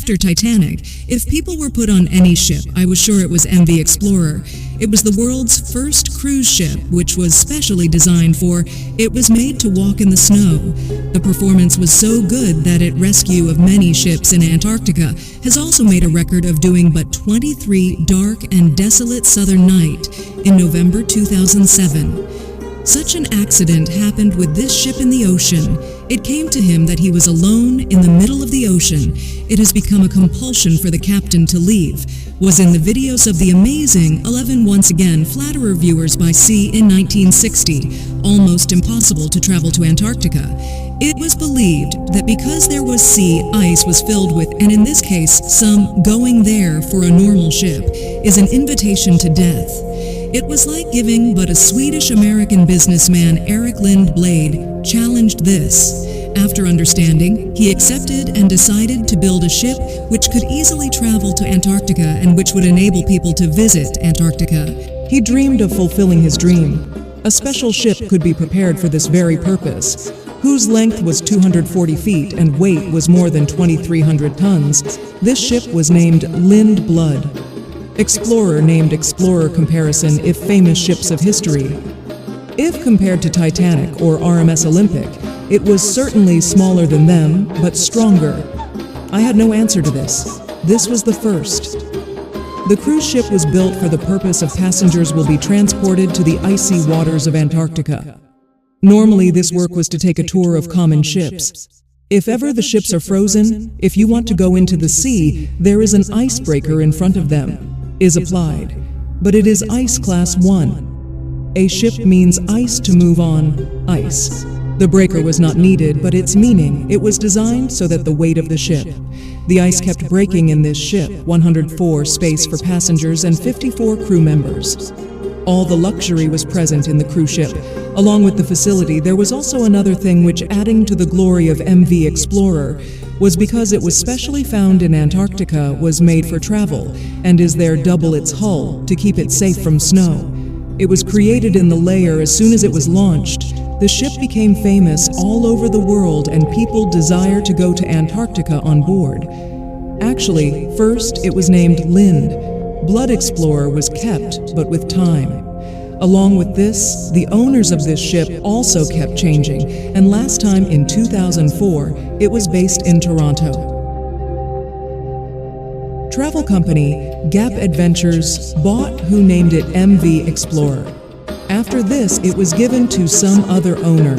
after Titanic, if people were put on any ship, I was sure it was MV Explorer. It was the world's first cruise ship, which was specially designed for, it was made to walk in the snow. The performance was so good that its rescue of many ships in Antarctica has also made a record of doing but 23 dark and desolate southern night in November 2007. Such an accident happened with this ship in the ocean. It came to him that he was alone in the middle of the ocean. It has become a compulsion for the captain to leave. Was in the videos of the amazing 11 once again Flatterer viewers by sea in 1960. Almost impossible to travel to Antarctica. It was believed that because there was sea, ice was filled with, and in this case, some going there for a normal ship, is an invitation to death. It was like giving, but a Swedish-American businessman, Erik Lindblad, challenged this. After understanding, he accepted and decided to build a ship which could easily travel to Antarctica and which would enable people to visit Antarctica. He dreamed of fulfilling his dream. A special ship could be prepared for this very purpose, whose length was 240 feet and weight was more than 2,300 tons. This ship was named Lindblad. Explorer named Explorer comparison if famous ships of history. If compared to Titanic or RMS Olympic, it was certainly smaller than them, but stronger. I had no answer to this. This was the first. The cruise ship was built for the purpose of passengers will be transported to the icy waters of Antarctica. Normally, this work was to take a tour of common ships. If ever the ships are frozen, if you want to go into the sea, there is an icebreaker in front of them. Is applied, but it is Ice Class 1. A ship means ice to move on, ice. The breaker was not needed, but its meaning, it was designed so that the weight of the ship. The ice kept breaking in this ship, 104 space for passengers and 54 crew members. All the luxury was present in the cruise ship. Along with the facility, there was also another thing which, adding to the glory of MV Explorer, was because it was specially found in Antarctica, was made for travel, and is there double its hull to keep it safe from snow. It was created in the layer as soon as it was launched. The ship became famous all over the world and people desire to go to Antarctica on board. Actually, first it was named Lindblad Explorer was kept, but with time. Along with this, the owners of this ship also kept changing, and last time in 2004, it was based in Toronto. Travel company Gap Adventures bought who named it MV Explorer. After this, it was given to some other owner,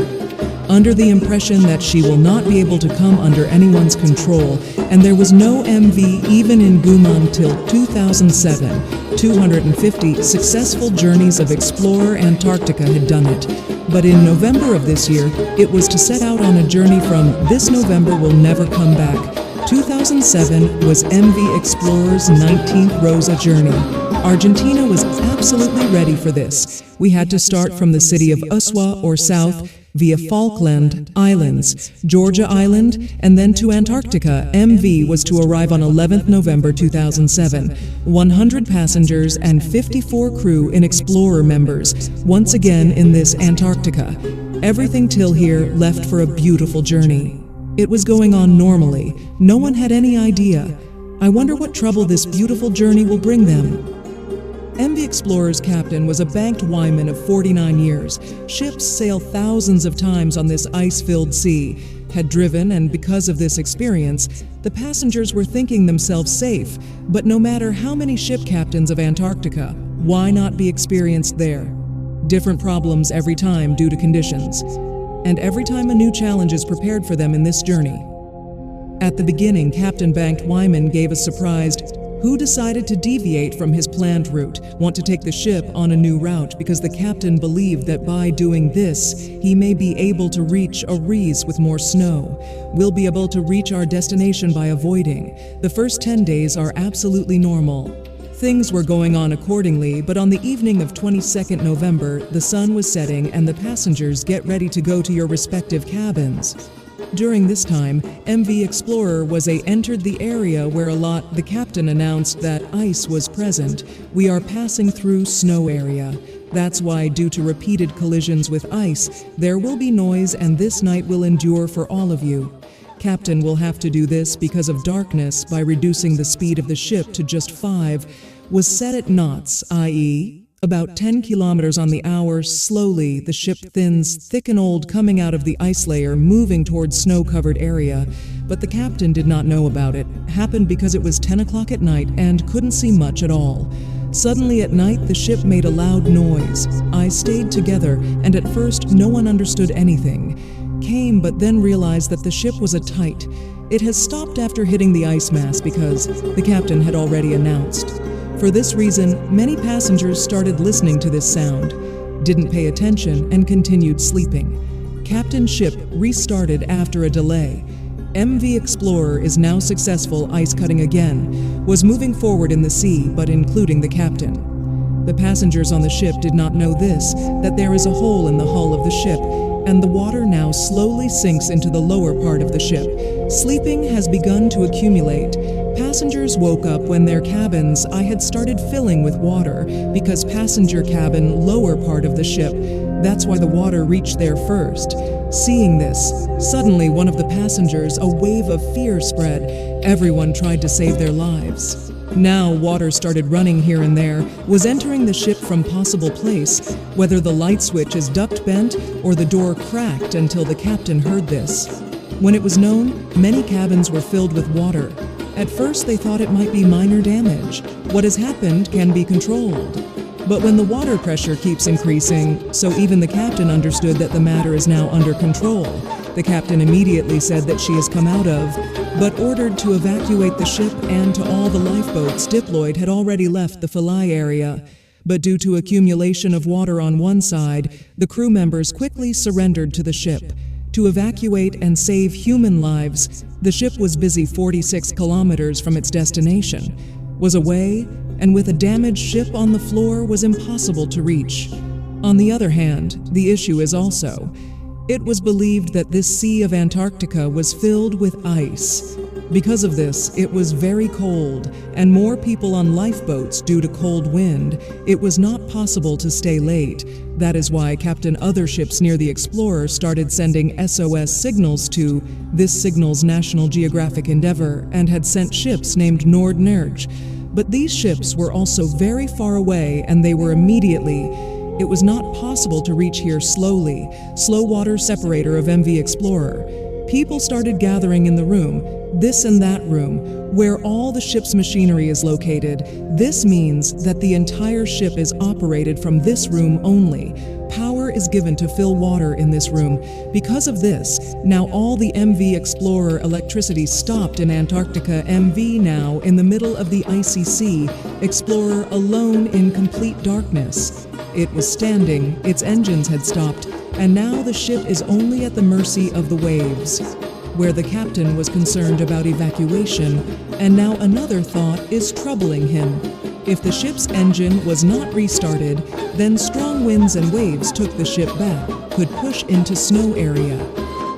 under the impression that she will not be able to come under anyone's control, and there was no MV even in Guman till 2007. 250 successful journeys of Explorer Antarctica had done it. But in November of this year, it was to set out on a journey from this November will never come back. 2007 was MV Explorer's 19th Rosa journey. Argentina was absolutely ready for this. We had to start from the city of Ushuaia or south, via Falkland Islands, Georgia Island, and then to Antarctica. MV was to arrive on 11th November 2007. 100 passengers and 54 crew and Explorer members, once again in this Antarctica. Everything till here left for a beautiful journey. It was going on normally. No one had any idea. I wonder what trouble this beautiful journey will bring them. MV Explorer's captain was a banked Wyman of 49 years. Ships sail thousands of times on this ice-filled sea, had driven, and because of this experience, the passengers were thinking themselves safe. But no matter how many ship captains of Antarctica, why not be experienced there? Different problems every time due to conditions. And every time a new challenge is prepared for them in this journey. At the beginning, Captain Banked Wyman gave a surprised who decided to deviate from his planned route, want to take the ship on a new route because the captain believed that by doing this, he may be able to reach Aries with more snow. We'll be able to reach our destination by avoiding. The first 10 days are absolutely normal. Things were going on accordingly, but on the evening of 22nd November, the sun was setting and the passengers get ready to go to your respective cabins. During this time, MV Explorer entered the area where the captain announced that ice was present. We are passing through snow area. That's why, due to repeated collisions with ice, there will be noise and this night will endure for all of you. Captain will have to do this because of darkness by reducing the speed of the ship to just 5, was set at knots, i.e., about 10 kilometers on the hour. Slowly, the ship thins, thick and old, coming out of the ice layer, moving towards snow-covered area. But the captain did not know about it. Happened because it was 10 o'clock at night and couldn't see much at all. Suddenly at night, the ship made a loud noise. Eyes stayed together, and at first no one understood anything. Came, but then realized that the ship was a tight. It has stopped after hitting the ice mass because the captain had already announced. For this reason, many passengers started listening to this sound, didn't pay attention, and continued sleeping. Captain's ship restarted after a delay. MV Explorer is now successful ice cutting again, was moving forward in the sea, but including the captain. The passengers on the ship did not know this, that there is a hole in the hull of the ship, and the water now slowly sinks into the lower part of the ship. Sleeping has begun to accumulate. Passengers woke up when their cabins had started filling with water, because passenger cabin, lower part of the ship. That's why the water reached there first. Seeing this, suddenly one of the passengers, a wave of fear spread. Everyone tried to save their lives. Now water started running here and there, was entering the ship from possible place, whether the light switch is duct bent or the door cracked, until the captain heard this. When it was known, many cabins were filled with water. At first they thought it might be minor damage. What has happened can be controlled. But when the water pressure keeps increasing, so even the captain understood that the matter is now under control. The captain immediately said that she has come out of, but ordered to evacuate the ship, and to all the lifeboats. Diploid had already left the Philae area. But due to accumulation of water on one side, the crew members quickly surrendered to the ship. To evacuate and save human lives, the ship was busy 46 kilometers from its destination, was away, and with a damaged ship on the floor was impossible to reach. On the other hand, the issue is also, it was believed that this sea of Antarctica was filled with ice. Because of this, it was very cold, and more people on lifeboats due to cold wind. It was not possible to stay late. That is why Captain other ships near the Explorer started sending SOS signals to. This signals National Geographic Endeavour, and had sent ships named Nordnerge. But these ships were also very far away, and they were immediately. It was not possible to reach here slowly. Slow water separator of MV Explorer. People started gathering in the room, this and that room, where all the ship's machinery is located. This means that the entire ship is operated from this room only. Power is given to fill water in this room. Because of this, now all the MV Explorer electricity stopped in Antarctica. MV now in the middle of the icy sea, Explorer alone in complete darkness. It was standing, its engines had stopped, and now the ship is only at the mercy of the waves. Where the captain was concerned about evacuation, and now another thought is troubling him. If the ship's engine was not restarted, then strong winds and waves took the ship back, could push into snow area.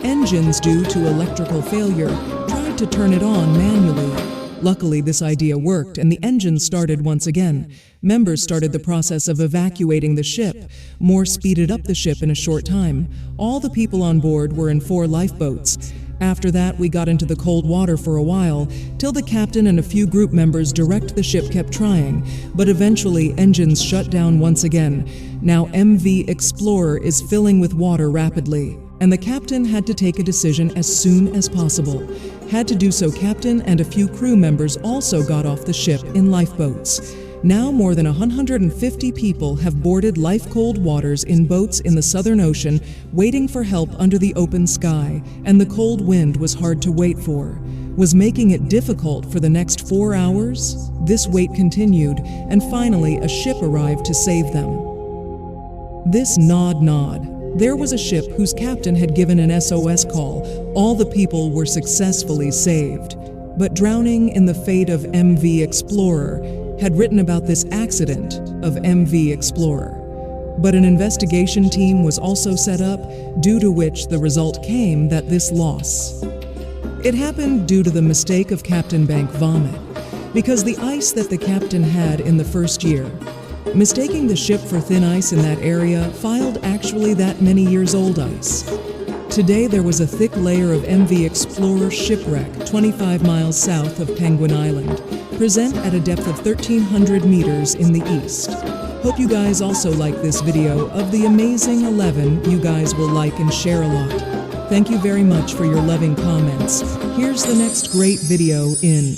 Engines, due to electrical failure, tried to turn it on manually. Luckily, this idea worked, and the engine started once again. Members started the process of evacuating the ship. More speeded up the ship in a short time. All the people on board were in 4 lifeboats. After that, we got into the cold water for a while, till the captain and a few group members direct the ship kept trying, but eventually engines shut down once again. Now MV Explorer is filling with water rapidly, and the captain had to take a decision as soon as possible. Had to do so, captain and a few crew members also got off the ship in lifeboats. Now more than 150 people have boarded life-cold waters in boats in the Southern Ocean, waiting for help under the open sky, and the cold wind was hard to wait for. Was making it difficult for the next 4 hours? This wait continued, and finally a ship arrived to save them. This nod. There was a ship whose captain had given an SOS call. All the people were successfully saved. But drowning in the fate of MV Explorer had written about this accident of MV Explorer. But an investigation team was also set up, due to which the result came that this loss. It happened due to the mistake of Captain Bank Vomit, because the ice that the captain had in the first year, mistaking the ship for thin ice in that area, filed actually that many years old ice. Today there was a thick layer of MV Explorer shipwreck 25 miles south of Penguin Island, present at a depth of 1,300 meters in the east. Hope you guys also like this video of the amazing 11. You guys will like and share a lot. Thank you very much for your loving comments. Here's the next great video in